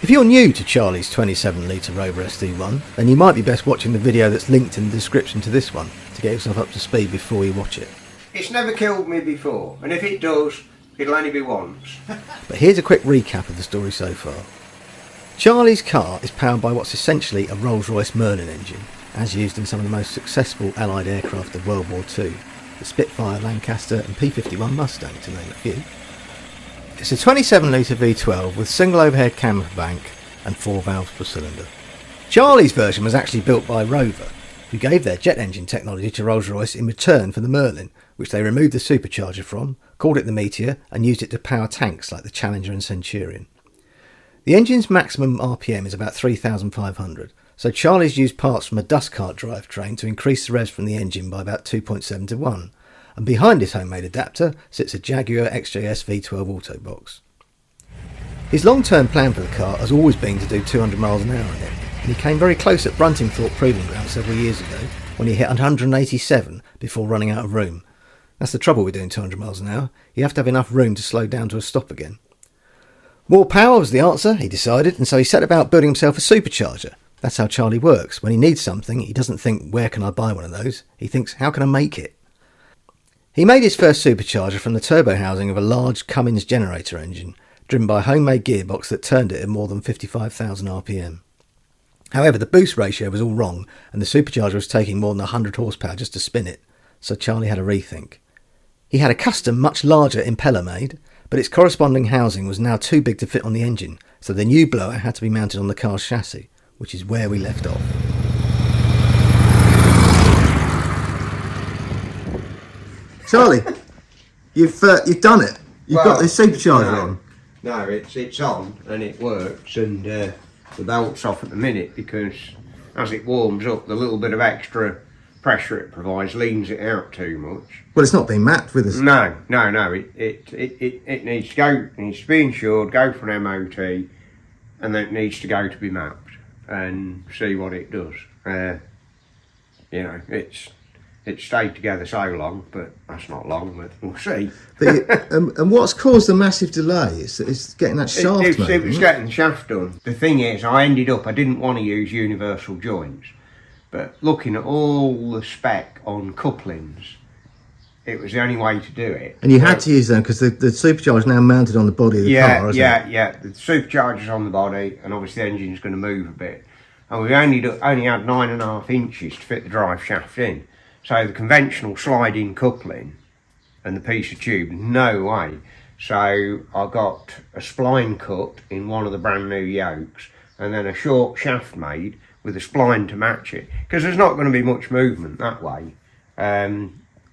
If you're new to Charlie's 27 litre Rover SD1, then you might be best watching the video that's linked in the description to this one to get yourself up to speed before you watch it. It's never killed me before, and if it does, it'll only be once. But here's a quick recap of the story so far. Charlie's car is powered by what's essentially a Rolls-Royce Merlin engine, as used in some of the most successful Allied aircraft of World War II, the Spitfire, Lancaster and P-51 Mustang, to name a few. It's a 27 litre V12 with single overhead camber bank and 4 valves per cylinder. Charlie's version was actually built by Rover, who gave their jet engine technology to Rolls-Royce in return for the Merlin, which they removed the supercharger from, called it the Meteor, and used it to power tanks like the Challenger and Centurion. The engine's maximum RPM is about 3,500, so Charlie's used parts from a dust cart drivetrain to increase the revs from the engine by about 2.7 to 1, and behind his homemade adapter sits a Jaguar XJS V12 auto box. His long-term plan for the car has always been to do 200 miles an hour in it, and he came very close at Bruntingthorpe Proving Ground several years ago when he hit 187 before running out of room. That's the trouble with doing 200 miles an hour, you have to have enough room to slow down to a stop again. More power was the answer, he decided, and so he set about building himself a supercharger. That's how Charlie works. When he needs something, he doesn't think, where can I buy one of those? He thinks, how can I make it? He made his first supercharger from the turbo housing of a large Cummins generator engine, driven by a homemade gearbox that turned it at more than 55,000 RPM. However, the boost ratio was all wrong, and the supercharger was taking more than 100 horsepower just to spin it, so Charlie had a rethink. He had a custom, much larger impeller made, but its corresponding housing was now too big to fit on the engine, so the new blower had to be mounted on the car's chassis, which is where we left off. Charlie, you've done it. You've got this supercharger on. No, it's on and it works, and the belt's off at the minute because as it warms up, the little bit of extra pressure it provides leans it out too much. Well, it's not been mapped with us. No. It needs to go. It needs to be insured, go for an MOT, and then it needs to go to be mapped and see what it does. It's stayed together so long, but that's not long, but we'll see. And what's caused the massive delay? It's getting that shaft made. It was getting the shaft done. The thing is, I didn't want to use universal joints, but looking at all the spec on couplings, it was the only way to do it. And you had to use them because the supercharger is now mounted on the body of the car, isn't it? Yeah. The supercharger's on the body, and obviously the engine's going to move a bit. And we only had 9.5 inches to fit the drive shaft in. So the conventional sliding coupling and the piece of tube, no way. So I got a spline cut in one of the brand new yokes and then a short shaft made with a spline to match it. Because there's not going to be much movement that way,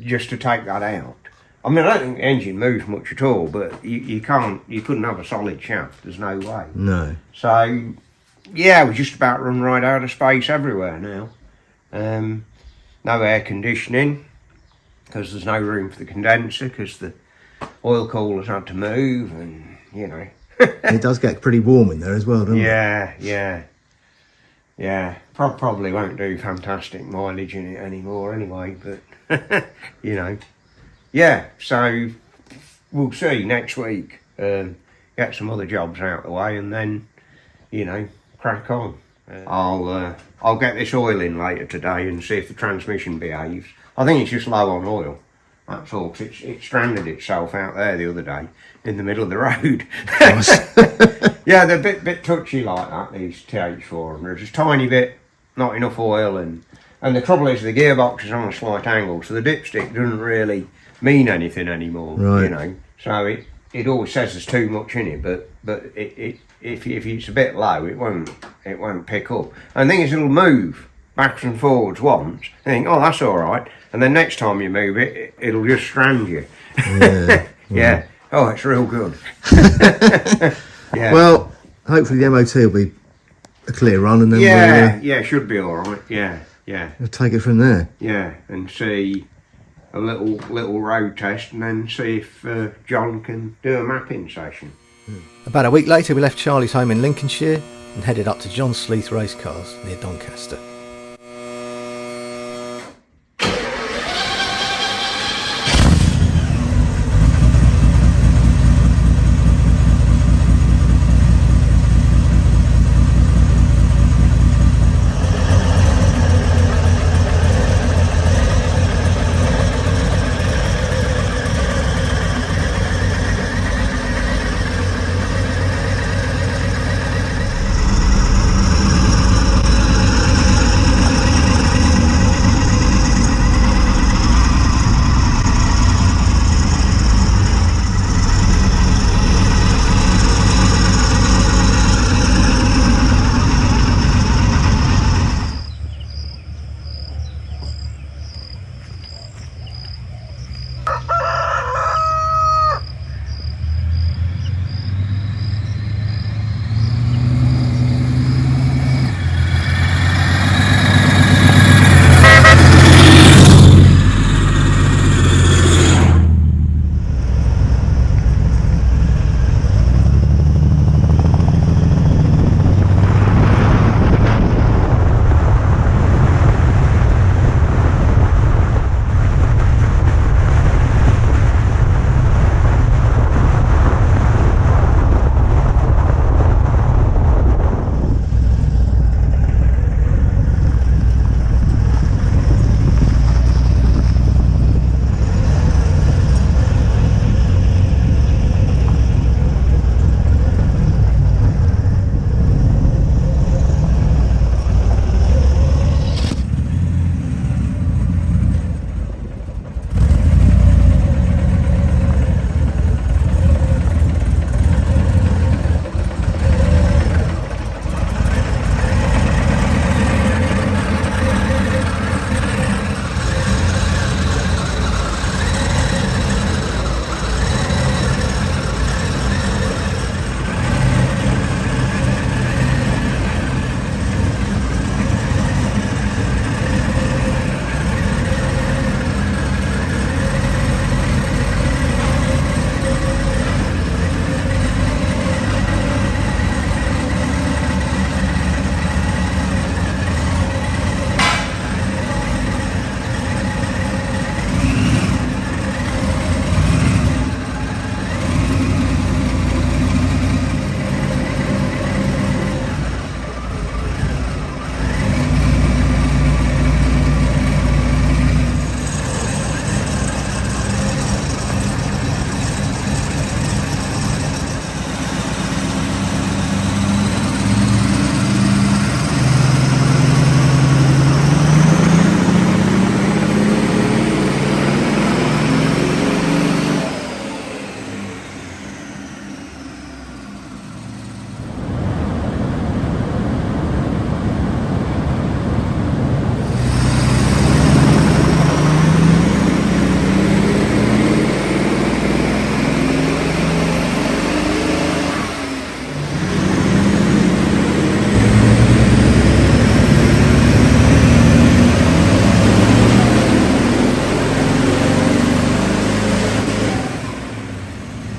just to take that out. I mean, I don't think the engine moves much at all, but you couldn't have a solid shaft, there's no way. No. So, yeah, we just about run right out of space everywhere now. No air conditioning because there's no room for the condenser because the oil coolers had to move, and It does get pretty warm in there as well, doesn't it? Yeah. Probably won't do fantastic mileage in it anymore anyway, but yeah, so we'll see next week. Get some other jobs out of the way and then crack on. I'll get this oil in later today and see if the transmission behaves. I think it's just low on oil, that's all, 'cause it stranded itself out there the other day in the middle of the road. Yeah, they're a bit touchy like that, these TH400s. Just tiny bit, not enough oil, and the trouble is the gearbox is on a slight angle, so the dipstick doesn't really mean anything anymore, right. So it always says there's too much in it, but if it's a bit low, it won't pick up. And the thing is, it'll move backwards and forwards once, and think, oh, that's all right, and then next time you move it, it'll just strand you. Yeah. Oh, it's real good. Yeah. Well, hopefully the MOT will be a clear run, and then we'll should be all right. Yeah. We'll take it from there. Yeah, and see a little road test, and then see if John can do a mapping session. About a week later, we left Charlie's home in Lincolnshire and headed up to John Sleeth Race Cars near Doncaster.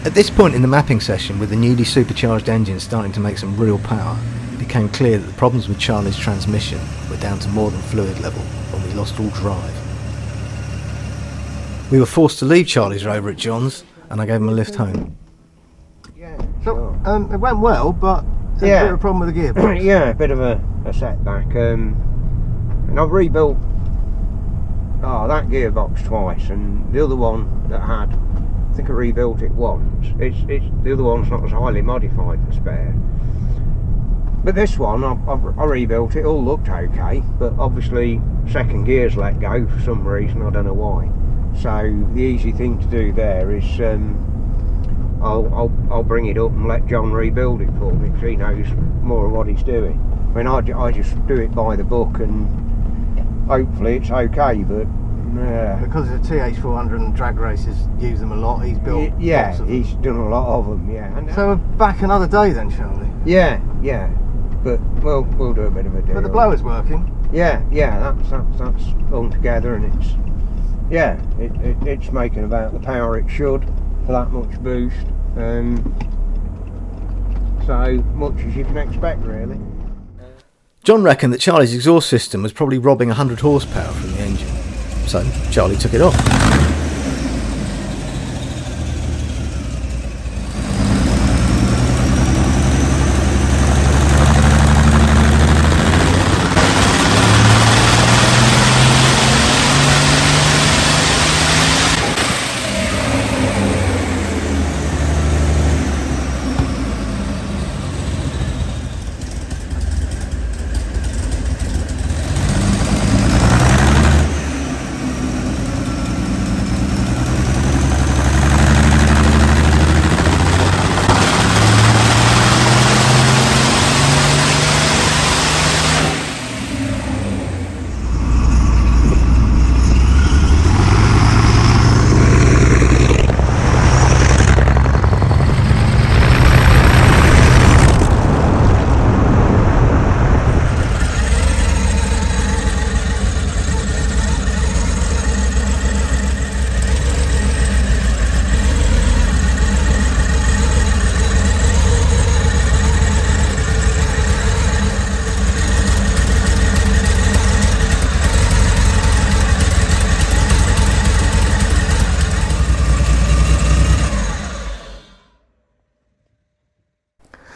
At this point in the mapping session, with the newly supercharged engine starting to make some real power, it became clear that the problems with Charlie's transmission were down to more than fluid level when we lost all drive. We were forced to leave Charlie's Rover at John's, and I gave him a lift home. Yeah, So, sure. it went well, but there's a bit of a problem with the gearbox. Yeah, a bit of a setback. And I've rebuilt that gearbox twice, and the other one that I think I rebuilt it once. It's the other one's not as highly modified for spare. But this one, I rebuilt it. All looked okay, but obviously second gear's let go for some reason. I don't know why. So the easy thing to do there is I'll bring it up and let John rebuild it for me, because he knows more of what he's doing. I mean, I just do it by the book, and hopefully it's okay. But Because of the TH400 and drag races use them a lot, he's built lots of them. He's done a lot of them. Yeah. And, So we're back another day then, Charlie? yeah. But we'll do a bit of a deal. But the blower's working? Yeah, that's all together, and it's making about the power it should for that much boost. So much as you can expect, really. John reckoned that Charlie's exhaust system was probably robbing 100 horsepower from the engine, so Charlie took it off.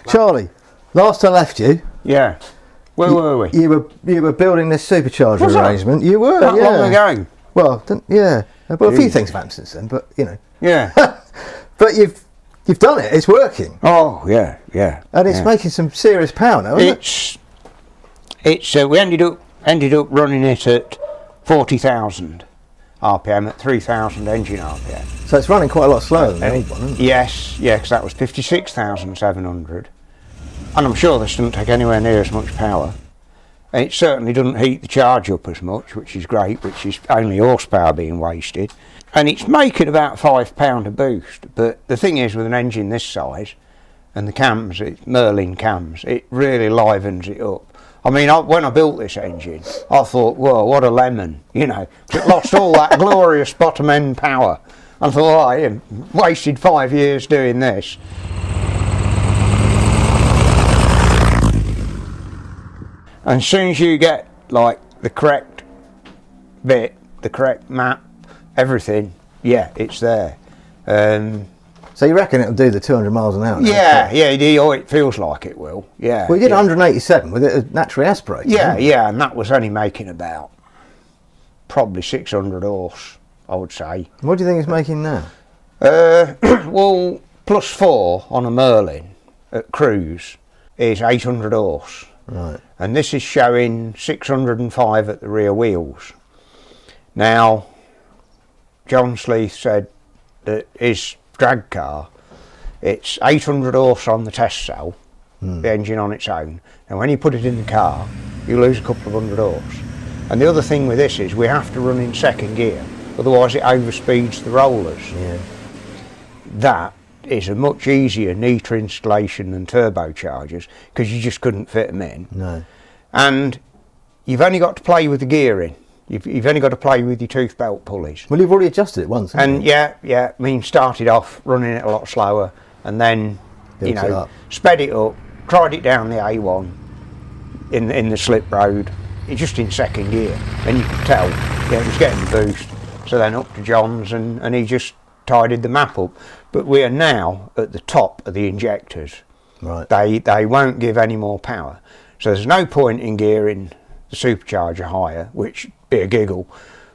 Charlie, last I left you, Yeah. Where were we? you were building this supercharger Was I? arrangement. You were, That yeah. long ago. Well, yeah. Well, a few Jeez. things have happened since then, but you know. Yeah. But you've done it. It's working, Oh, yeah. and it's making some serious power now, isn't it? It's we ended up running it at 40,000 RPM at 3,000 engine RPM. So it's running quite a lot slower than the old one, isn't it? Yes, because that was 56,700, and I'm sure this doesn't take anywhere near as much power. And it certainly doesn't heat the charge up as much, which is great, which is only horsepower being wasted. And it's making about £5 a boost. But the thing is, with an engine this size, and the cams, it's Merlin cams, it really livens it up. I mean, when I built this engine, I thought, whoa, what a lemon, you know. It lost all that glorious bottom end power. I thought, oh, I wasted 5 years doing this. And as soon as you get, like, the correct bit, the correct map, everything, yeah, it's there. So you reckon it'll do the 200 miles an hour? Yeah, it feels like it will, yeah. Well, you did yeah. 187 with it naturally aspirated. Yeah, and that was only making about probably 600 horse, I would say. What do you think it's making now? Well, +4 on a Merlin at cruise is 800 horse. Right. And this is showing 605 at the rear wheels. Now, John Sleeth said that his drag car, it's 800 horse on the test cell, the engine on its own, and when you put it in the car, you lose a couple of hundred horse. And the other thing with this is we have to run in second gear, otherwise it overspeeds the rollers. Yeah. That is a much easier, neater installation than turbochargers, because you just couldn't fit them in. No. And you've only got to play with the gearing. You've only got to play with your tooth belt pulleys. Well, you've already adjusted it once, haven't And you? yeah, I mean, started off running it a lot slower, and then Built it up. sped it up, tried it down the A1 in the slip road, just in second gear, and you could tell, it was getting the boost. So then up to John's, and he just tidied the map up. But we are now at the top of the injectors. Right. They won't give any more power, so there's no point in gearing the supercharger higher, which be a giggle.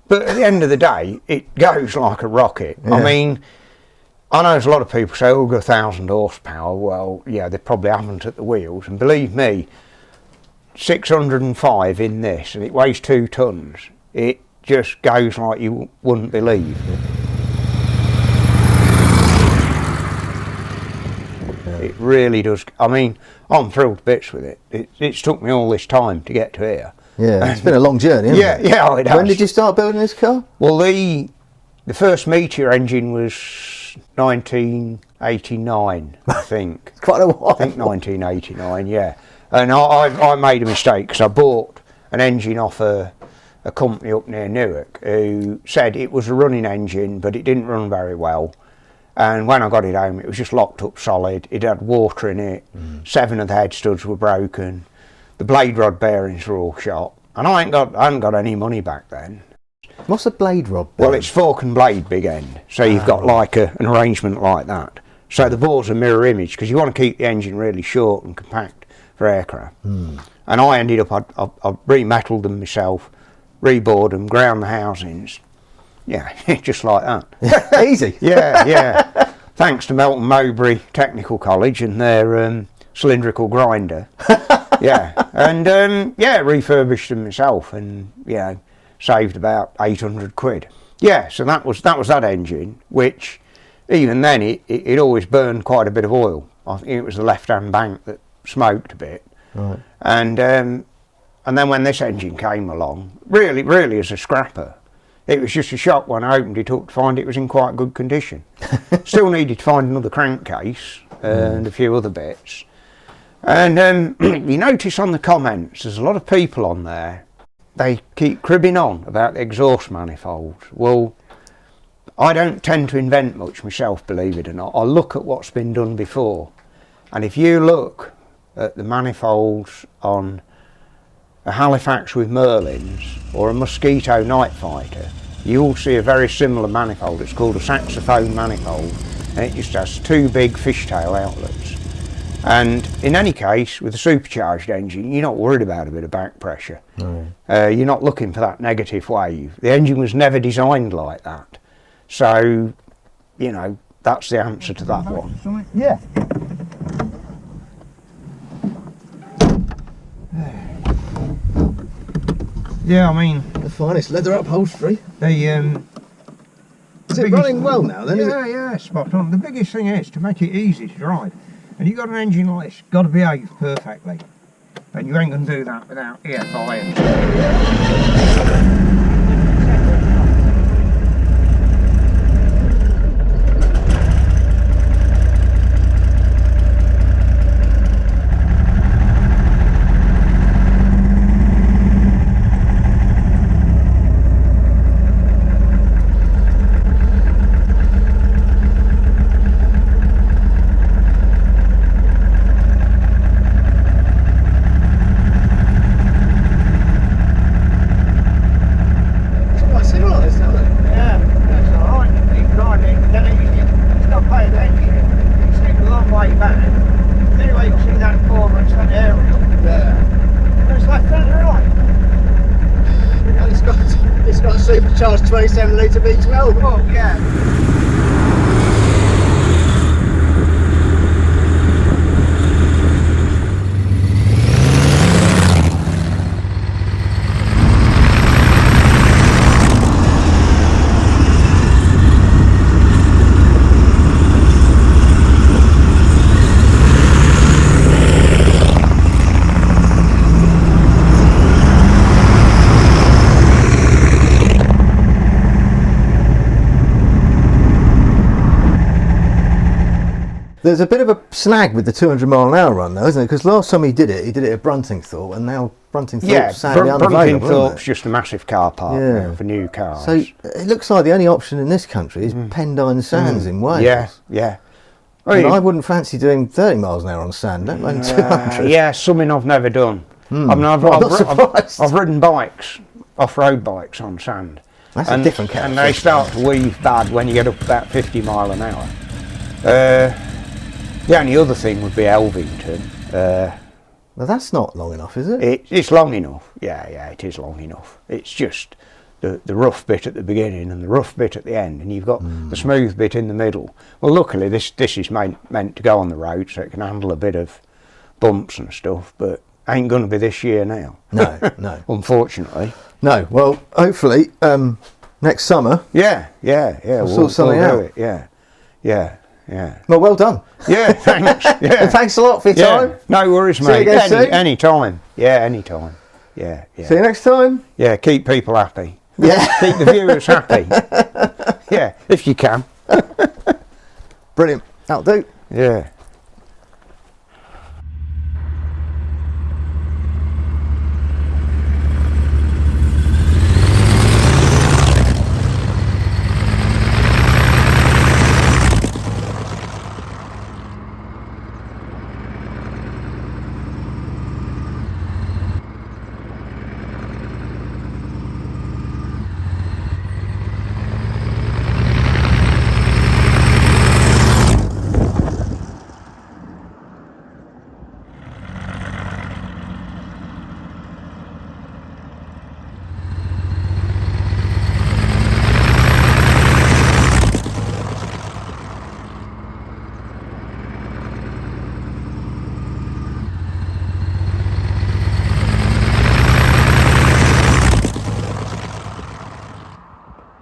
But at the end of the day, it goes like a rocket. Yeah. I mean, I know there's a lot of people say, oh, 1,000 horsepower. Well, yeah, they probably haven't at the wheels. And believe me, 605 in this, and it weighs 2 tons. It just goes like you wouldn't believe. It really does. I mean, I'm thrilled to bits with it. It's took me all this time to get to here. Yeah, it's been a long journey, hasn't it? Yeah, it has. When did you start building this car? Well, the first Meteor engine was 1989, I think. Quite a while. I think 1989, yeah. And I made a mistake because I bought an engine off a company up near Newark who said it was a running engine, but it didn't run very well. And when I got it home, it was just locked up solid. It had water in it. 7 of the head studs were broken. The blade rod bearings were all shot. And I hadn't got any money back then. What's a blade rod? Well, it's fork and blade big end. So you've got like an arrangement like that. So the bore's a mirror image because you want to keep the engine really short and compact for aircraft. And I ended up, I remetaled them myself, rebored them, ground the housings. Yeah, just like that. Easy. Yeah. Thanks to Melton Mowbray Technical College and their cylindrical grinder. Yeah, and refurbished them myself, and saved about 800 quid. Yeah, so that was that engine, which even then it always burned quite a bit of oil. I think it was the left-hand bank that smoked a bit. Right. And then when this engine came along, really as a scrapper, it was just a shock when I opened it up to find it was in quite good condition. Still needed to find another crankcase and a few other bits. And you notice on the comments, there's a lot of people on there, they keep cribbing on about the exhaust manifolds. Well, I don't tend to invent much myself, believe it or not. I look at what's been done before. And if you look at the manifolds on a Halifax with Merlins or a Mosquito Night Fighter, you'll see a very similar manifold. It's called a saxophone manifold, and it just has 2 big fishtail outlets. And in any case, with a supercharged engine, you're not worried about a bit of back pressure. You're not looking for that negative wave. The engine was never designed like that. So, that's the answer to that one. Yeah. Yeah, I mean, The finest leather upholstery. the Is it running well now then? Is it? Yeah, spot on. The biggest thing is to make it easy to drive. And you've got an engine like this, got to behave perfectly. And you ain't going to do that without EFI and Supercharged 27 litre V12. Oh, yeah. There's a bit of a snag with the 200 mile an hour run though, isn't it? Because last time he did it at Bruntingthorpe, and now Bruntingthorpe's sadly unavailable, Bruntingthorpe's isn't just a massive car park now for new cars. So it looks like the only option in this country is Pendine Sands in Wales. Yeah. I wouldn't fancy doing 30 miles an hour on sand, let alone 200. Yeah, something I've never done. I mean, I'm not surprised. I've ridden bikes, off-road bikes on sand. That's a different kettle. And they start to weave bad when you get up about 50 mile an hour. The only other thing would be Elvington. Well, that's not long enough, is it? It's long enough. Yeah, it is long enough. It's just the rough bit at the beginning and the rough bit at the end, and you've got the smooth bit in the middle. Well, luckily this is meant to go on the road, so it can handle a bit of bumps and stuff, but ain't going to be this year now. No. Unfortunately. No. Well, hopefully next summer. Yeah. We'll sort something out. Yeah. Well done. Yeah, thanks. Yeah. And thanks a lot for your time. No worries, See you mate. again soon. Any time. Yeah, any time. Yeah. See you next time. Yeah, keep people happy. Yeah. Keep the viewers happy. Yeah, if you can. Brilliant. That'll do. Yeah.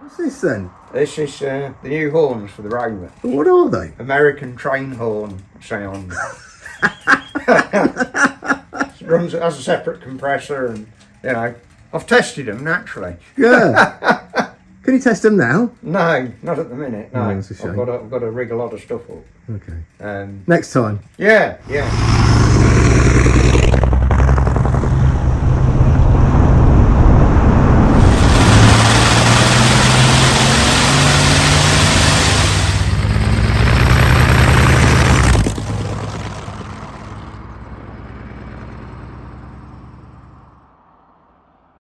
What's this then? This is the new horns for the Rover. What are they? American train horn sound. Runs has a separate compressor, and I've tested them naturally. Yeah. Can you test them now? No, not at the minute. No, that's a shame. I've got to rig a lot of stuff up. Okay. Um, Next time. yeah.